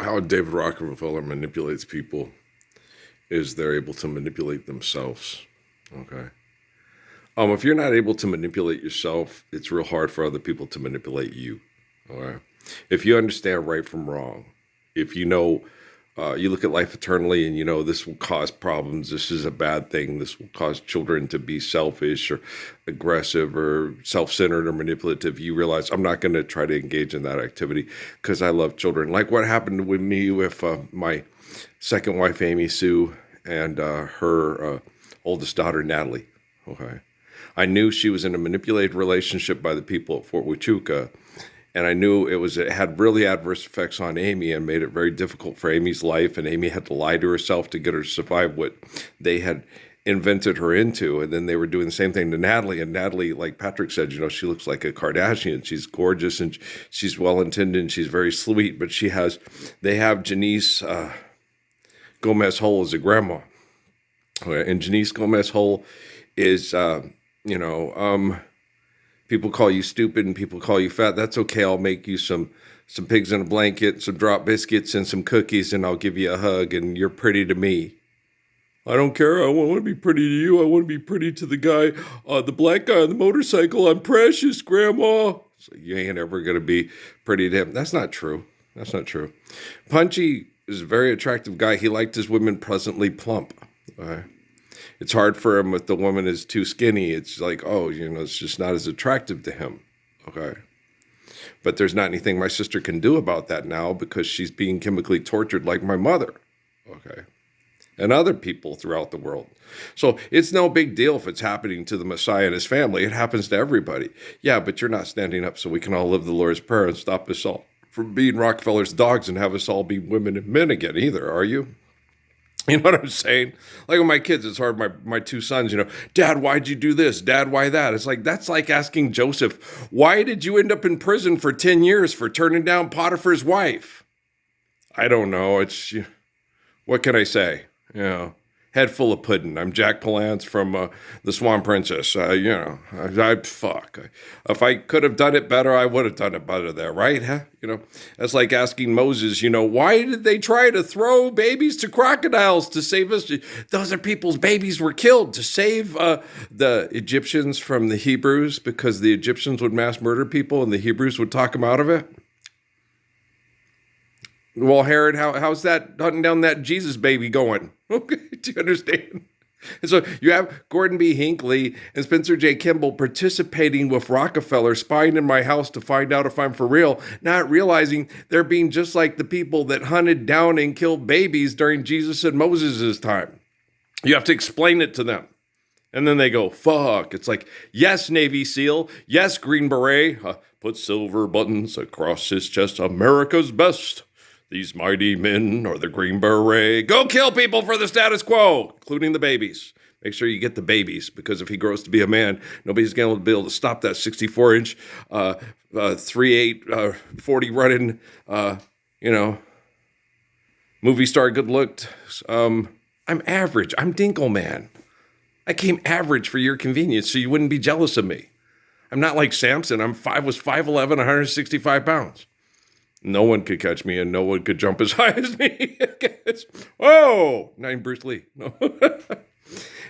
how David Rockefeller manipulates people is they're able to manipulate themselves. Okay. If you're not able to manipulate yourself, it's real hard for other people to manipulate you. All right. If you understand right from wrong, if you know, you look at life eternally and you know this will cause problems, this is a bad thing, this will cause children to be selfish or aggressive or self-centered or manipulative, you realize I'm not going to try to engage in that activity because I love children. Like what happened with me with my second wife, Amy Sue, and her oldest daughter, Natalie. Okay. I knew she was in a manipulated relationship by the people at Fort Huachuca, and I knew it had really adverse effects on Amy and made it very difficult for Amy's life, and Amy had to lie to herself to get her to survive what they had invented her into. And then they were doing the same thing to Natalie, and Natalie, like Patrick said, she looks like a Kardashian. She's gorgeous and she's well-intended and she's very sweet, but they have Janice Gomez Hole as a grandma. Okay, and Janice Gomez Hole is, people call you stupid and people call you fat. That's okay. I'll make you some pigs in a blanket, some drop biscuits, and some cookies, and I'll give you a hug, and you're pretty to me. I don't care. I want to be pretty to you. I want to be pretty to the guy, the black guy on the motorcycle. I'm precious, Grandma. So you ain't ever going to be pretty to him. That's not true. That's not true. Punchy is a very attractive guy. He liked his women pleasantly plump. It's hard for him if the woman is too skinny. It's like, it's just not as attractive to him. Okay. But there's not anything my sister can do about that now because she's being chemically tortured like my mother. Okay. And other people throughout the world. So it's no big deal if it's happening to the Messiah and his family. It happens to everybody. Yeah, but you're not standing up so we can all live the Lord's Prayer and stop us all from being Rockefeller's dogs and have us all be women and men again either, are you? You know what I'm saying? Like with my kids, it's hard. My two sons, Dad, why'd you do this? Dad, why that? It's like, that's like asking Joseph, why did you end up in prison for 10 years for turning down Potiphar's wife? I don't know. What can I say? Head full of pudding. I'm Jack Palance from The Swan Princess. Fuck. If I could have done it better, I would have done it better there, right? Huh? That's like asking Moses, why did they try to throw babies to crocodiles to save us? Those are people's babies were killed to save the Egyptians from the Hebrews because the Egyptians would mass murder people and the Hebrews would talk them out of it. Well, Herod, how's that hunting down that Jesus baby going? Okay, do you understand? And so you have Gordon B. Hinckley and Spencer J. Kimball participating with Rockefeller, spying in my house to find out if I'm for real, not realizing they're being just like the people that hunted down and killed babies during Jesus and Moses' time. You have to explain it to them. And then they go, fuck. It's like, yes, Navy SEAL. Yes, Green Beret. Put silver buttons across his chest. America's best. These mighty men are the Green Beret. Go kill people for the status quo, including the babies. Make sure you get the babies, because if he grows to be a man, nobody's going to be able to stop that 64-inch, 3.8, 40 running, movie star good looked. I'm average. I'm Dinkle Man. I came average for your convenience, so you wouldn't be jealous of me. I'm not like Samson. Was 5'11", 165 pounds. No one could catch me, and no one could jump as high as me. Whoa! Not Bruce Lee. No.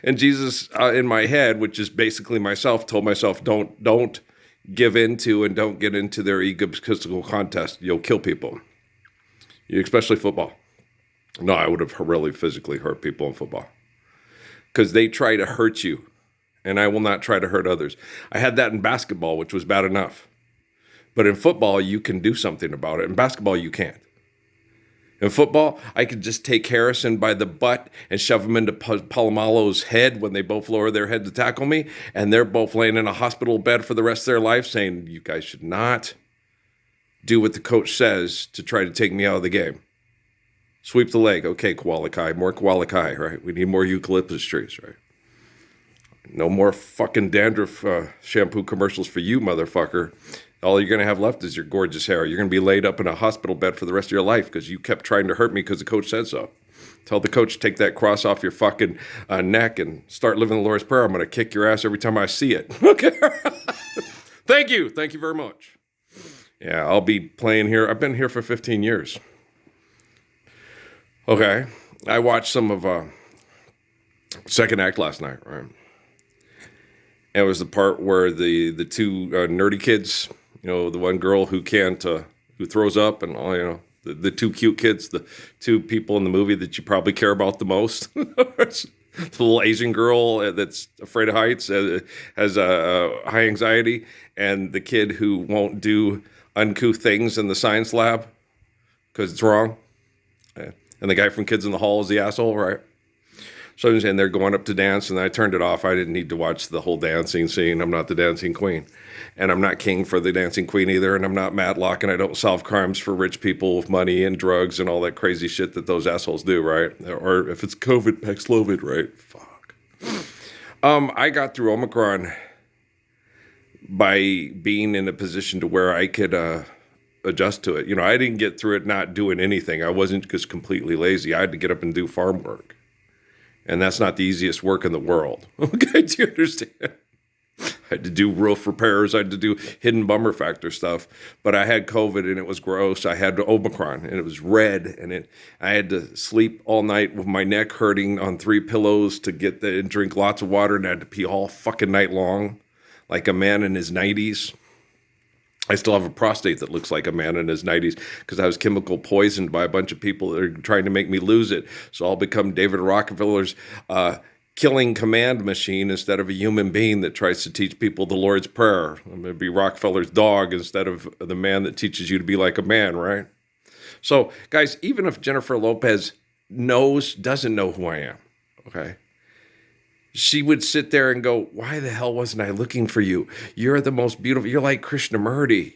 And Jesus, in my head, which is basically myself, told myself, don't give into and don't get into their egotistical contest. You'll kill people, especially football. No, I would have really physically hurt people in football because they try to hurt you, and I will not try to hurt others. I had that in basketball, which was bad enough. But in football, you can do something about it. In basketball, you can't. In football, I could just take Harrison by the butt and shove him into Palomalo's head when they both lower their head to tackle me, and they're both laying in a hospital bed for the rest of their life saying, you guys should not do what the coach says to try to take me out of the game. Sweep the leg. Okay, koala kai. More koala kai, right? We need more eucalyptus trees, right? No more fucking dandruff shampoo commercials for you, motherfucker. All you're going to have left is your gorgeous hair. You're going to be laid up in a hospital bed for the rest of your life because you kept trying to hurt me because the coach said so. Tell the coach, take that cross off your fucking neck and start living the Lord's Prayer. I'm going to kick your ass every time I see it. Okay. Thank you. Thank you very much. Yeah, I'll be playing here. I've been here for 15 years. Okay. I watched some of second act last night, right? And it was the part where the two nerdy kids, the one girl who can't, who throws up, and all, the two cute kids, the two people in the movie that you probably care about the most. The little Asian girl that's afraid of heights, has high anxiety, and the kid who won't do uncouth things in the science lab because it's wrong. And the guy from Kids in the Hall is the asshole, right? So I'm saying they're going up to dance, and I turned it off. I didn't need to watch the whole dancing scene. I'm not the dancing queen. And I'm not king for the dancing queen either. And I'm not Matlock, and I don't solve crimes for rich people with money and drugs and all that crazy shit that those assholes do, right? Or if it's COVID, Paxlovid, right? Fuck. I got through Omicron by being in a position to where I could adjust to it. I didn't get through it not doing anything. I wasn't just completely lazy. I had to get up and do farm work. And that's not the easiest work in the world. Okay, do you understand? I had to do roof repairs. I had to do hidden bummer factor stuff. But I had COVID and it was gross. I had Omicron and it was red. And I had to sleep all night with my neck hurting on 3 pillows to and drink lots of water. And I had to pee all fucking night long like a man in his 90s. I still have a prostate that looks like a man in his 90s because I was chemical poisoned by a bunch of people that are trying to make me lose it. So I'll become David Rockefeller's killing command machine instead of a human being that tries to teach people the Lord's Prayer. I'm going to be Rockefeller's dog instead of the man that teaches you to be like a man, right? So, guys, even if Jennifer Lopez doesn't know who I am, okay? She would sit there and go, why the hell wasn't I looking for you? You're the most beautiful. You're like Krishnamurti.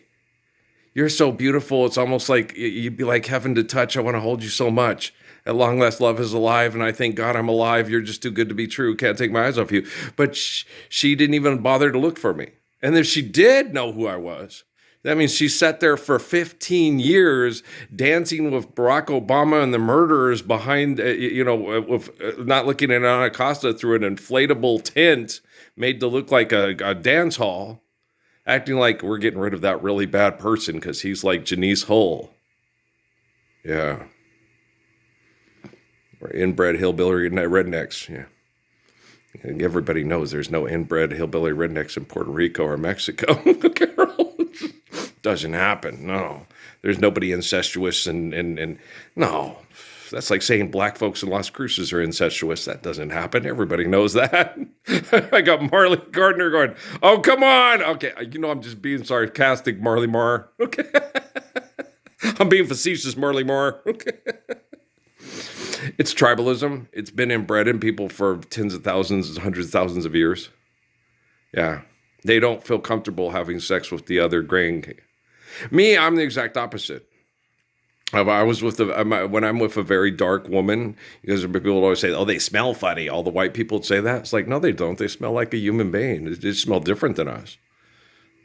You're so beautiful. It's almost like you'd be like heaven to touch. I want to hold you so much. At long last, love is alive, and I thank God I'm alive. You're just too good to be true. Can't take my eyes off you. But she didn't even bother to look for me. And if she did know who I was, that means she sat there for 15 years dancing with Barack Obama and the murderers behind, with not looking at Ana Costa through an inflatable tent made to look like a dance hall, acting like we're getting rid of that really bad person because he's like Janice Hull. Yeah. Or inbred hillbilly rednecks. Yeah. And everybody knows there's no inbred hillbilly rednecks in Puerto Rico or Mexico. Carol. Doesn't happen. No, there's nobody incestuous and no, that's like saying black folks in Las Cruces are incestuous. That doesn't happen. Everybody knows that. I got Marley Gardner going, oh, come on. Okay, I'm just being sarcastic, Marley Marr. Okay. I'm being facetious, Marley Marr. Okay. It's tribalism. It's been inbred in people for tens of thousands, hundreds of thousands of years. Yeah. They don't feel comfortable having sex with the other grain. Me, I'm the exact opposite. When I'm with a very dark woman, because people always say, oh, they smell funny. All the white people would say that. It's like, no, they don't. They smell like a human being. They smell different than us.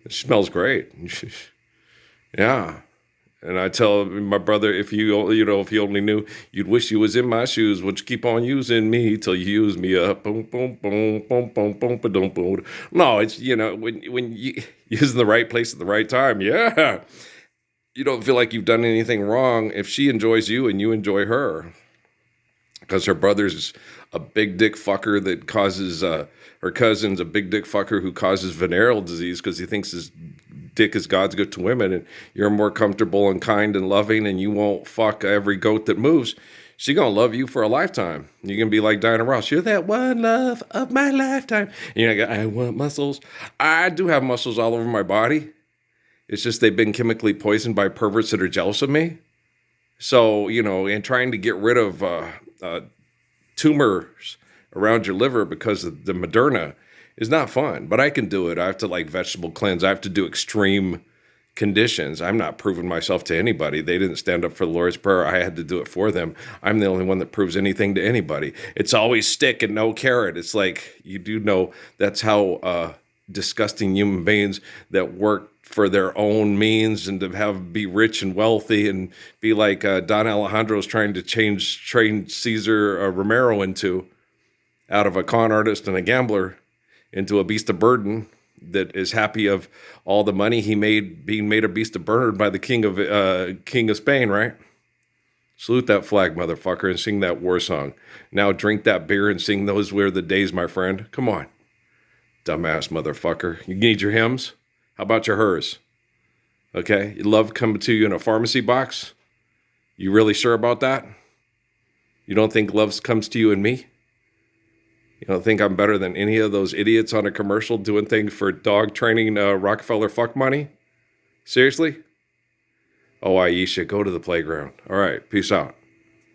It smells great. Yeah. And I tell my brother, if you only knew, you'd wish you was in my shoes. Would you keep on using me till you use me up? Boom, boom, boom, boom, boom, boom, boom, boom. No, it's, when you use in the right place at the right time. Yeah. You don't feel like you've done anything wrong if she enjoys you and you enjoy her. Because her brother's a big dick fucker that causes, her cousin's a big dick fucker who causes venereal disease because he thinks his dick is God's gift to women, and you're more comfortable and kind and loving, and you won't fuck every goat that moves. She gonna love you for a lifetime. You can be like Diana Ross. You're that one love of my lifetime. And you're like, I want muscles. I do have muscles all over my body. It's just they've been chemically poisoned by perverts that are jealous of me. So, and trying to get rid of tumors around your liver because of the Moderna is not fun, but I can do it. I have to vegetable cleanse. I have to do extreme conditions. I'm not proving myself to anybody. They didn't stand up for the Lord's Prayer. I had to do it for them. I'm the only one that proves anything to anybody. It's always stick and no carrot. It's like, you do know that's how disgusting human beings that work for their own means and to be rich and wealthy and be like Don Alejandro's trying to train Cesar Romero out of a con artist and a gambler into a beast of burden that is happy of all the money he made being made a beast of burden by the king of Spain, right? Salute that flag, motherfucker, and sing that war song. Now drink that beer and sing Those Were the Days, my friend. Come on. Dumbass motherfucker. You need your hymns? How about your hers? Okay? Love coming to you in a pharmacy box? You really sure about that? You don't think love comes to you and me? You don't think I'm better than any of those idiots on a commercial doing things for dog training Rockefeller fuck money? Seriously? Oh, Aisha, go to the playground. All right, peace out.